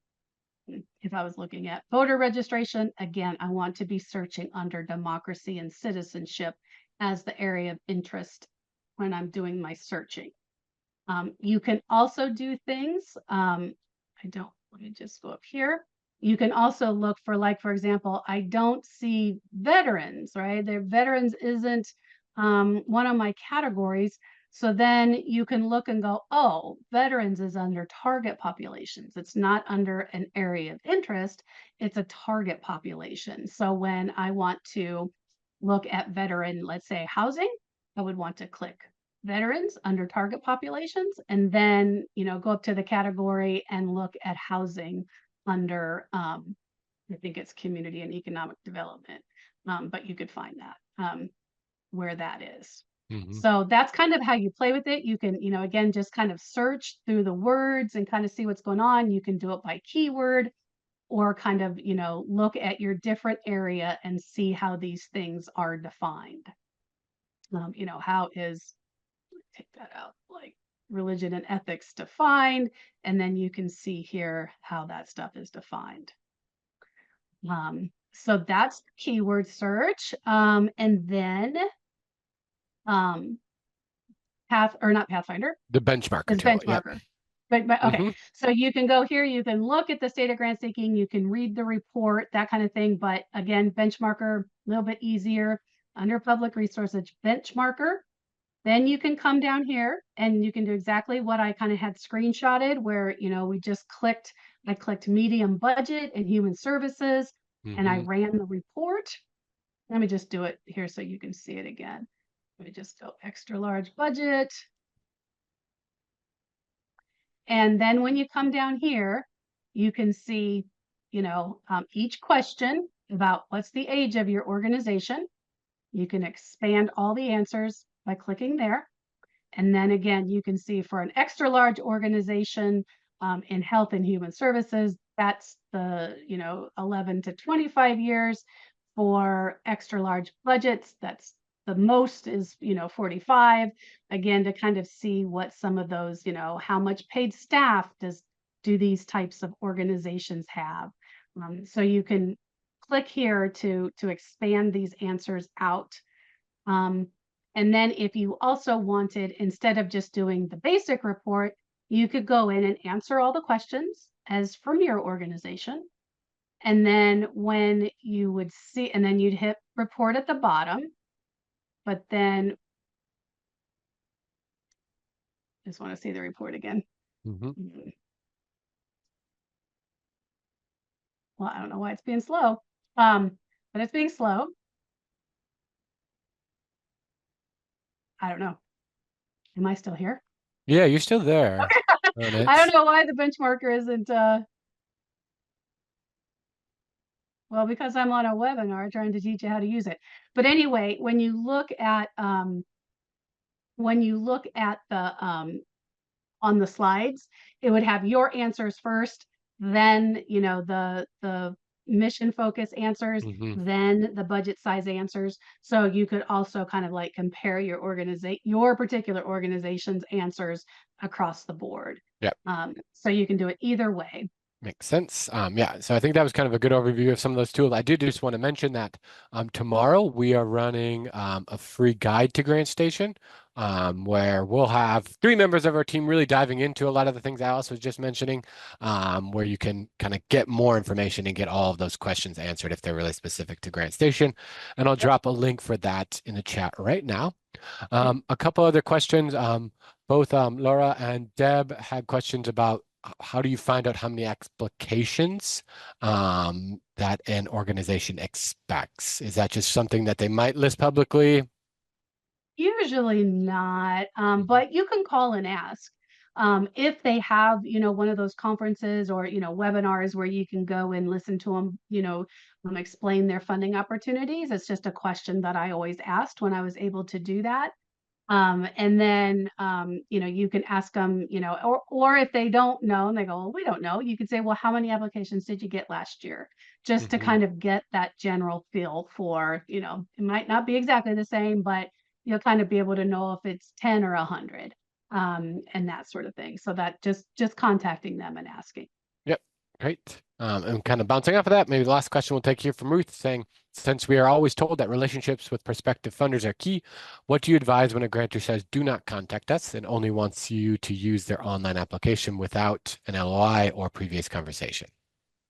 if I was looking at voter registration, again, I want to be searching under democracy and citizenship as the area of interest when I'm doing my searching. You can also do things, let me just go up here. You can also look for, like, for example, I don't see veterans, right? The veterans isn't one of my categories. So then you can look and go, oh, veterans is under target populations. It's not under an area of interest, it's a target population. So when I want to look at veteran, let's say housing, I would want to click veterans under target populations, and then, go up to the category and look at housing under, I think it's community and economic development. But you could find that where that is. Hmm. So that's kind of how you play with it. You can, again, just kind of search through the words and kind of see what's going on. You can do it by keyword or kind of, look at your different area and see how these things are defined. How is, take that out, like religion and ethics defined, and then you can see here how that stuff is defined. So that's keyword search. And then path or not Pathfinder The benchmarker is tool. Yep. benchmarker. But okay, Hmm. so you can go here, you can look at the state of grant seeking, you can read the report, that kind of thing. But again, benchmarker, a little bit easier under public resources benchmarker. Then you can come down here and you can do exactly what I kind of had screenshotted where, we just I clicked medium budget and human services and I Hmm. ran the report. Let me just do it here so you can see it again. Let me just go extra large budget. And then when you come down here, you can see, each question about what's the age of your organization. You can expand all the answers by clicking there. And then again, you can see for an extra large organization in health and human services, that's the, 11 to 25 years. For extra large budgets, that's the most is, 45. Again, to kind of see what some of those, how much paid staff do these types of organizations have. So you can click here to expand these answers out. And then if you also wanted, instead of just doing the basic report, you could go in and answer all the questions as from your organization. And then when you would see, and then you'd hit report at the bottom, but then just want to see the report again. Hmm. Well, I don't know why it's being slow, but it's being slow. I don't know. Am I still here? Yeah, you're still there. And I don't it's know why the benchmarker isn't, well, because I'm on a webinar trying to teach you how to use it. But anyway, when you look at the on the slides, it would have your answers first, then the mission focus answers, hmm. then the budget size answers. So you could also kind of like compare your particular organization's answers across the board. Yep. So you can do it either way. Makes sense. Yeah, so I think that was kind of a good overview of some of those tools. I did just want to mention that tomorrow we are running a free guide to GrantStation, where we'll have three members of our team really diving into a lot of the things Alice was just mentioning, where you can kind of get more information and get all of those questions answered if they're really specific to GrantStation. And I'll Yep. drop a link for that in the chat right now. Yep. A couple other questions. Both Laura and Deb had questions about how do you find out how many applications that an organization expects? Is that just something that they might list publicly? Usually not, Mhm. but you can call and ask. If they have, one of those conferences or, webinars where you can go and listen to them, explain their funding opportunities. It's just a question that I always asked when I was able to do that. And then, you can ask them, or if they don't know and they go, well, we don't know, you could say, well, how many applications did you get last year? Just to Mhm. kind of get that general feel for, it might not be exactly the same, but you'll kind of be able to know if it's 10 or 100, and that sort of thing. So that just contacting them and asking. Yep. Great. And kind of bouncing off of that, maybe the last question we'll take here from Ruth saying, since we are always told that relationships with prospective funders are key, what do you advise when a grantor says, do not contact us and only wants you to use their online application without an LOI or previous conversation?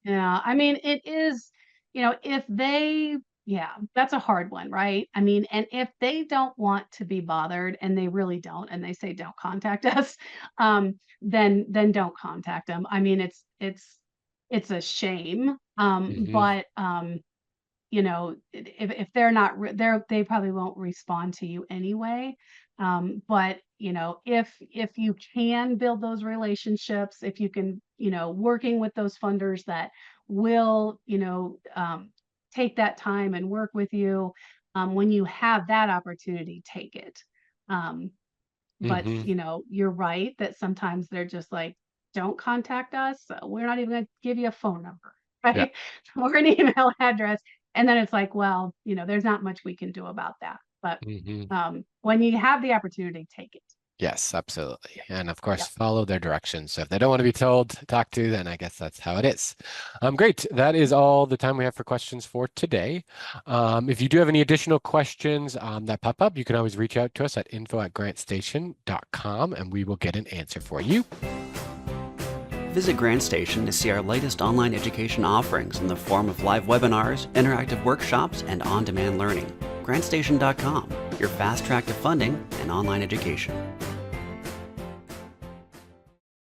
Yeah, I mean, it is, if they, yeah, that's a hard one, right? I mean, and if they don't want to be bothered and they really don't, and they say don't contact us, then don't contact them. I mean, it's a shame. Hmm. If they're not they probably won't respond to you anyway. But if you can build those relationships, if you can, working with those funders that will, take that time and work with you, when you have that opportunity, take it. Um, but Hmm. you're right that sometimes they're just like, don't contact us. We're not even going to give you a phone number, Yeah. right? Or an email address. And then it's like, well, there's not much we can do about that. But Hmm. when you have the opportunity, take it. Yes, absolutely. And of course, Yep. follow their directions. So if they don't want to be told, talk to, then I guess that's how it is. Great. That is all the time we have for questions for today. If you do have any additional questions that pop up, you can always reach out to us at info@grantstation.com and we will get an answer for you. Visit GrantStation to see our latest online education offerings in the form of live webinars, interactive workshops, and on-demand learning. GrantStation.com, your fast track to funding and online education.